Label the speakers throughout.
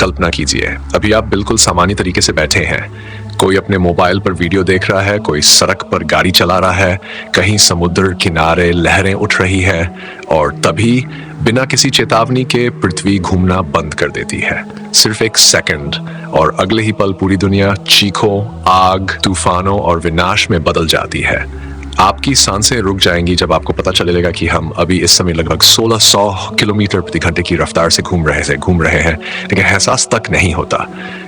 Speaker 1: कल्पना कीजिए, अभी आप बिल्कुल सामान्य तरीके से बैठे हैं। कोई अपने मोबाइल पर वीडियो देख रहा है, कोई सड़क पर गाड़ी चला रहा है, कहीं समुद्र किनारे लहरें उठ रही है, और तभी बिना किसी चेतावनी के पृथ्वी घूमना बंद कर देती है। सिर्फ एक सेकंड, और अगले ही पल पूरी दुनिया चीखों, आग, तूफानों और विनाश में बदल जाती है। आपकी सांसें रुक जाएंगी जब आपको पता चलेगा कि हम अभी इस समय लगभग 1600 किलोमीटर प्रति घंटे की रफ्तार से घूम रहे हैं, लेकिन एहसास तक नहीं होता,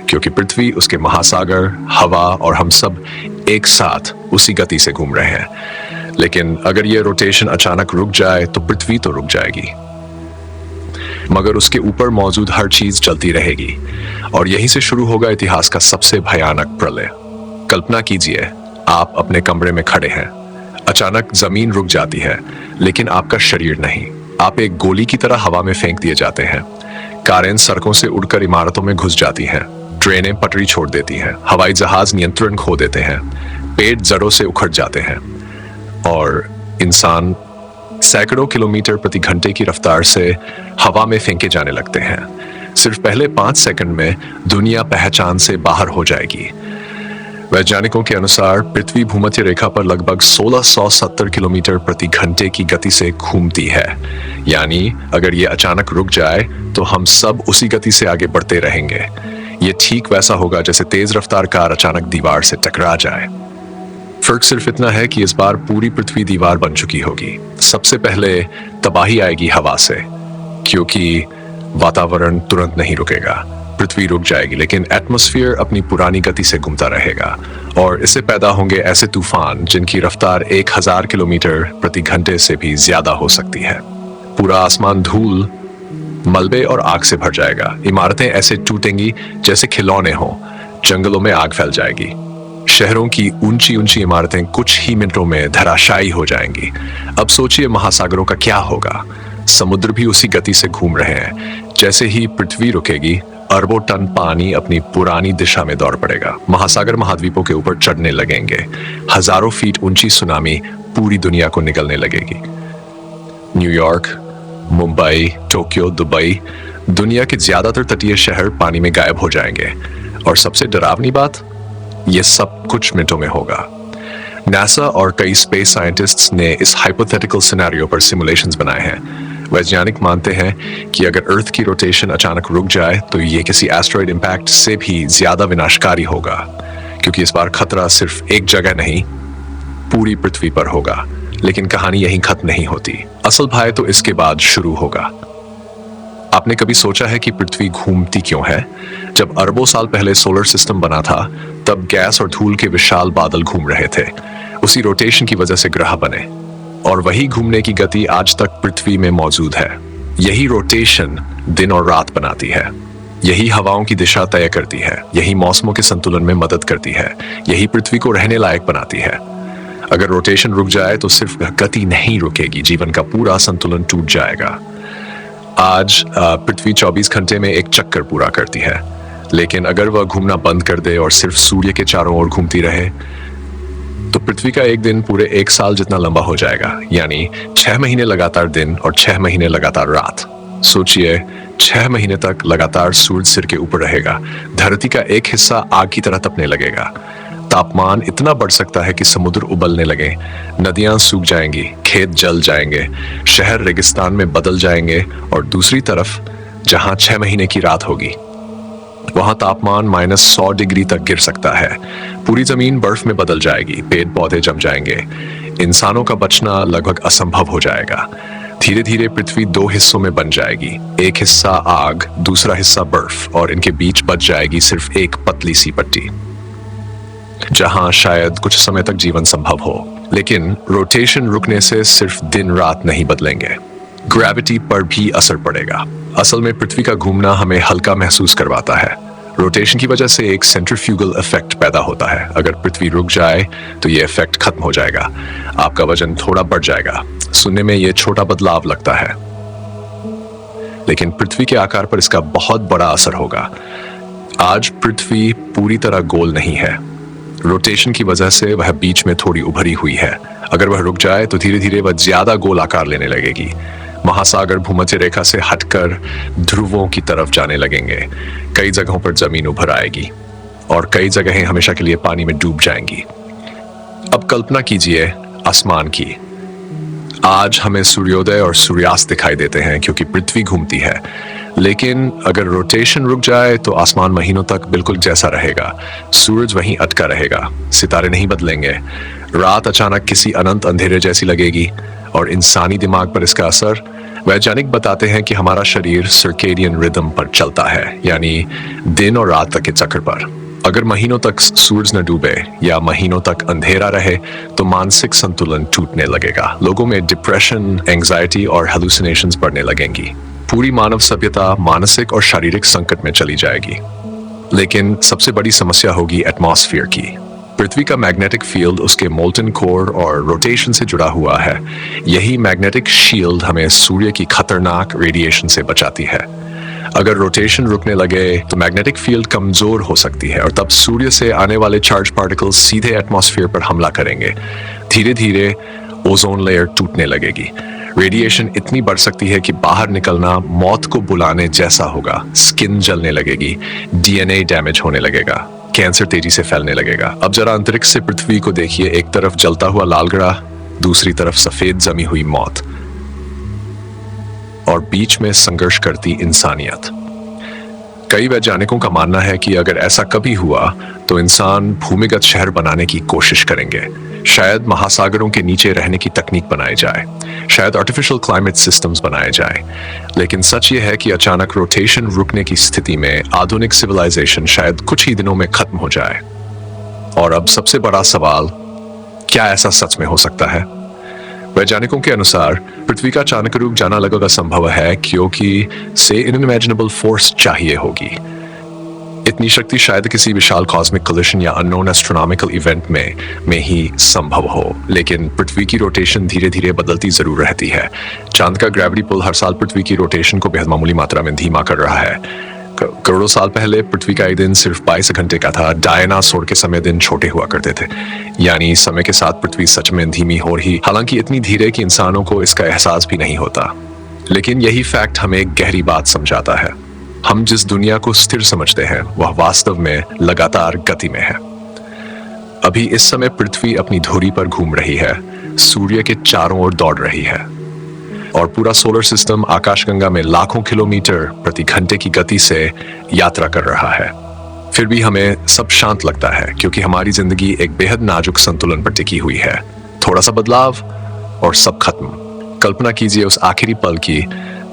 Speaker 1: क्योंकि पृथ्वी, उसके महासागर, हवा और हम सब एक साथ उसी गति से घूम रहे हैं। लेकिन अगर ये रोटेशन अचानक रुक जाए तो पृथ्वी तो रुक जाएगी, मगर उसके ऊपर मौजूद हर चीज चलती रहेगी, और यहीं से शुरू होगा इतिहास का सबसे भयानक प्रलय। कल्पना कीजिए, आप अपने कमरे में खड़े हैं, अचानक जमीन रुक जाती है, लेकिन आपका शरीर नहीं। आप एक गोली की तरह हवा में फेंक दिए जाते हैं। कारें सड़कों से उड़कर इमारतों में घुस जाती हैं, ट्रेनें पटरी छोड़ देती हैं, हवाई जहाज नियंत्रण खो देते हैं, पेड़ जड़ों से उखड़ जाते हैं, और इंसान सैकड़ों किलोमीटर प्रति घंटे की रफ्तार से हवा में फेंके जाने लगते हैं। सिर्फ पहले 5 सेकंड में दुनिया पहचान से बाहर हो जाएगी। वैज्ञानिकों के अनुसार पृथ्वी भूमध्य रेखा पर लगभग 1670 किलोमीटर प्रति घंटे की गति से घूमती है। यानी अगर ये अचानक रुक जाए तो हम सब उसी गति से आगे बढ़ते रहेंगे। ये ठीक वैसा होगा जैसे तेज रफ्तार कार अचानक दीवार से टकरा जाए। फर्क सिर्फ इतना है कि इस बार पूरी पृथ्वी दीवार बन चुकी होगी। सबसे पहले तबाही आएगी हवा से, क्योंकि वातावरण तुरंत नहीं रुकेगा। पृथ्वी रुक जाएगी, लेकिन एटमॉस्फेयर अपनी पुरानी गति से घूमता रहेगा, और इससे पैदा होंगे ऐसे तूफान जिनकी रफ्तार 1000 किलोमीटर प्रति घंटे से भी ज्यादा हो सकती है। पूरा आसमान धूल, मलबे और आग से भर जाएगा। इमारतें ऐसे टूटेंगी जैसे खिलौने हों। जंगलों में आग फैल जाएगी। शहरों की ऊंची ऊंची इमारतें कुछ ही मिनटों में धराशायी हो जाएंगी। अब सोचिए महासागरों का क्या होगा। समुद्र भी उसी गति से घूम रहे हैं। जैसे ही पृथ्वी रुकेगी, अरबों टन पानी अपनी पुरानी दिशा में दौड़ पड़ेगा। महासागर महाद्वीपों के ऊपर चढ़ने लगेंगे। हजारों फीट ऊंची सुनामी पूरी दुनिया को निगलने लगेगी। न्यूयॉर्क, मुंबई, टोक्यो, दुबई, दुनिया के ज्यादातर तटीय शहर पानी में गायब हो जाएंगे। और सबसे डरावनी बात, यह सब कुछ मिनटों में होगा। नासा और कई स्पेस साइंटिस्ट्स ने इस हाइपोथेटिकल सिनेरियो पर सिमुलेशंस बनाए हैं। वैज्ञानिक मानते हैं कि अगर अर्थ की रोटेशन अचानक रुक जाए तो ये किसी एस्टेरॉयड इंपैक्ट से भी ज्यादा विनाशकारी होगा, क्योंकि इस बार खतरा सिर्फ एक जगह नहीं, पूरी पृथ्वी पर होगा। लेकिन कहानी यहीं खत्म नहीं होती। असल भय तो इसके बाद शुरू होगा। आपने कभी सोचा है कि पृथ्वी घूमती क्यों है? जब अरबों साल पहले सोलर सिस्टम बना था, तब गैस और धूल के विशाल बादल घूम रहे थे। उसी रोटेशन की वजह से ग्रह बने, और वही घूमने की गति आज तक पृथ्वी में मौजूद है। यही रोटेशन दिन और रात बनाती है। यही हवाओं की दिशा तय करती है। यही मौसमों के संतुलन में मदद करती है। यही पृथ्वी को रहने लायक बनाती है। अगर रोटेशन रुक जाए तो सिर्फ गति नहीं रुकेगी, जीवन का पूरा संतुलन टूट जाएगा। आज पृथ्वी 24 घंटे में एक चक्कर पूरा करती है, लेकिन अगर वह घूमना बंद कर दे और सिर्फ सूर्य के चारों ओर घूमती रहे, तो पृथ्वी का एक दिन पूरे 1 साल जितना लंबा हो जाएगा। यानी 6 महीने लगातार दिन और 6 महीने लगातार रात। सोचिए, 6 महीने तक लगातार सूरज सिर के ऊपर रहेगा। धरती का एक हिस्सा आग की तरह तपने लगेगा। तापमान इतना बढ़ सकता है कि समुद्र उबलने लगे, नदियां सूख जाएंगी, खेत जल जाएंगे, शहर रेगिस्तान में बदल जाएंगे, और दूसरी तरफ जहां 6 महीने की रात होगी, वहां तापमान -100 डिग्री तक गिर सकता है। पूरी जमीन बर्फ में बदल जाएगी, पेड़ पौधे जम जाएंगे, इंसानों का बचना लगभग असंभव हो जाएगा। धीरे धीरे पृथ्वी 2 हिस्सों में बन जाएगी। एक हिस्सा आग, दूसरा हिस्सा बर्फ, और इनके बीच बच जाएगी सिर्फ एक पतली सी पट्टी, जहां शायद कुछ समय तक जीवन संभव हो। लेकिन रोटेशन रुकने से सिर्फ दिन रात नहीं बदलेंगे, ग्रेविटी पर भी असर पड़ेगा। असल में पृथ्वी का घूमना हमें हल्का महसूस करवाता है। रोटेशन की वजह से एक सेंट्रीफ्यूगल इफेक्ट पैदा होता है। अगर पृथ्वी रुक जाए तो ये इफेक्ट खत्म हो जाएगा। आपका वजन थोड़ा बढ़ जाएगा। सुनने में ये छोटा बदलाव लगता है, लेकिन पृथ्वी के आकार पर इसका बहुत बड़ा असर होगा। आज पृथ्वी पूरी तरह गोल नहीं है। रोटेशन की वजह से वह बीच में थोड़ी उभरी हुई है। अगर वह रुक जाए तो धीरे धीरे वह ज्यादा गोल आकार लेने लगेगी। महासागर भूमध्य रेखा से हटकर ध्रुवों की तरफ जाने लगेंगे। कई जगहों पर जमीन उभर आएगी और कई जगहें हमेशा के लिए पानी में डूब जाएंगी। अब कल्पना कीजिए आसमान की। आज हमें सूर्योदय और सूर्यास्त दिखाई देते हैं क्योंकि पृथ्वी घूमती है, लेकिन अगर रोटेशन रुक जाए तो आसमान महीनों तक बिल्कुल जैसा रहेगा। सूरज वहीं अटका रहेगा, सितारे नहीं बदलेंगे, रात अचानक किसी अनंत अंधेरे जैसी लगेगी। और इंसानी दिमाग पर इसका असर, वैज्ञानिक बताते हैं कि हमारा शरीर सर्केडियन रिदम पर चलता है, यानी दिन और रात तक के चक्र पर। अगर महीनों तक सूरज न डूबे या महीनों तक अंधेरा रहे तो मानसिक संतुलन टूटने लगेगा। लोगों में डिप्रेशन, एंजाइटी और हेलुसिनेशंस बढ़ने लगेंगी। पूरी मानव सभ्यता मानसिक और शारीरिक संकट में चली जाएगी। लेकिन सबसे बड़ी समस्या होगी एटमॉस्फेयर की। पृथ्वी का मैग्नेटिक फील्ड उसके मोल्टन कोर और रोटेशन से जुड़ा हुआ है। यही मैग्नेटिक शील्ड हमें सूर्य की खतरनाक रेडिएशन से बचाती है। अगर रोटेशन रुकने लगे तो मैग्नेटिक फील्ड कमजोर हो सकती है और तब सूर्य से आने वाले चार्ज पार्टिकल्स सीधे एटमॉस्फेयर पर हमला करेंगे। धीरे धीरे ओजोन लेयर टूटने लगेगी। रेडिएशन इतनी बढ़ सकती है कि बाहर निकलना मौत को बुलाने जैसा होगा। स्किन जलने लगेगी, डीएनए डैमेज होने लगेगा, कैंसर तेजी से फैलने लगेगा। अब जरा अंतरिक्ष से पृथ्वी को देखिए। एक तरफ जलता हुआ लाल ग्रह, दूसरी तरफ सफेद जमी हुई मौत, और बीच में संघर्ष करती इंसानियत। कई वैज्ञानिकों का मानना है कि अगर ऐसा कभी हुआ तो इंसान भूमिगत शहर बनाने की कोशिश करेंगे। शायद महासागरों के नीचे रहने की तकनीक बनाई जाए, शायद आर्टिफिशियल क्लाइमेट सिस्टम्स बनाए जाए। लेकिन सच ये है कि अचानक रोटेशन रुकने की स्थिति में आधुनिक सिविलाइजेशन शायद कुछ ही दिनों में खत्म हो जाए। और अब सबसे बड़ा सवाल, क्या ऐसा सच में हो सकता है? वैज्ञानिकों के अनुसार पृथ्वी का अचानक रुक जाना लगभग असंभव है, क्योंकि से इनइमेजिनेबल फोर्स चाहिए होगी। इतनी शक्ति शायद किसी विशाल कॉस्मिक कोलिशन या अननोन एस्ट्रोनॉमिकल इवेंट में ही संभव हो। लेकिन पृथ्वी की रोटेशन धीरे धीरे बदलती जरूर रहती है। चांद का ग्रेविटी पुल हर साल पृथ्वी की रोटेशन को बेहद मामूली मात्रा में धीमा कर रहा है। करोड़ों साल पहले पृथ्वी का एक दिन सिर्फ 22 घंटे का था। डायनासोर के समय दिन छोटे हुआ करते थे, यानी समय के साथ पृथ्वी सच में धीमी हो रही, हालांकि इतनी धीरे कि इंसानों को इसका एहसास भी नहीं होता। लेकिन यही फैक्ट हमें एक गहरी बात समझाता है। हम जिस दुनिया को स्थिर समझते हैं वह वास्तव में लगातार गति में है। अभी इस समय पृथ्वी अपनी धुरी पर घूम रही है, सूर्य के चारों ओर दौड़ रही है, और पूरा सोलर सिस्टम आकाशगंगा में लाखों किलोमीटर प्रति घंटे की गति से यात्रा कर रहा है। फिर भी हमें सब शांत लगता है, क्योंकि हमारी जिंदगी एक बेहद नाजुक संतुलन पर टिकी हुई है। थोड़ा सा बदलाव और सब खत्म। कल्पना कीजिए उस आखिरी पल की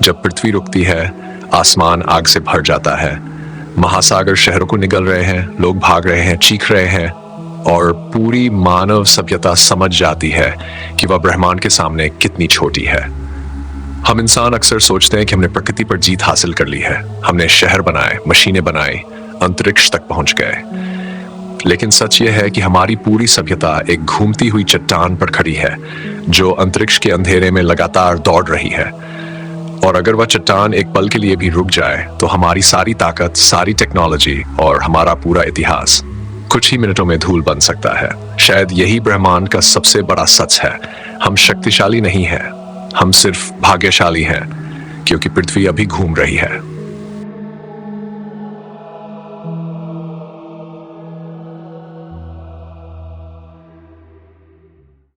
Speaker 1: जब पृथ्वी रुकती है, आसमान आग से भर जाता है, महासागर शहरों को निगल रहे हैं, लोग भाग रहे हैं, चीख रहे हैं, और पूरी मानव सभ्यता समझ जाती है कि वह ब्रह्मांड के सामने कितनी छोटी है। हम इंसान अक्सर सोचते हैं कि हमने प्रकृति पर जीत हासिल कर ली है। हमने शहर बनाए, मशीनें बनाई, अंतरिक्ष तक पहुंच गए। लेकिन सच यह है कि हमारी पूरी सभ्यता एक घूमती हुई चट्टान पर खड़ी है, जो अंतरिक्ष के अंधेरे में लगातार दौड़ रही है। और अगर वह चट्टान एक पल के लिए भी रुक जाए तो हमारी सारी ताकत, सारी टेक्नोलॉजी और हमारा पूरा इतिहास कुछ ही मिनटों में धूल बन सकता है। शायद यही ब्रह्मांड का सबसे बड़ा सच है। हम शक्तिशाली नहीं हैं, हम सिर्फ भाग्यशाली हैं, क्योंकि पृथ्वी अभी घूम रही है।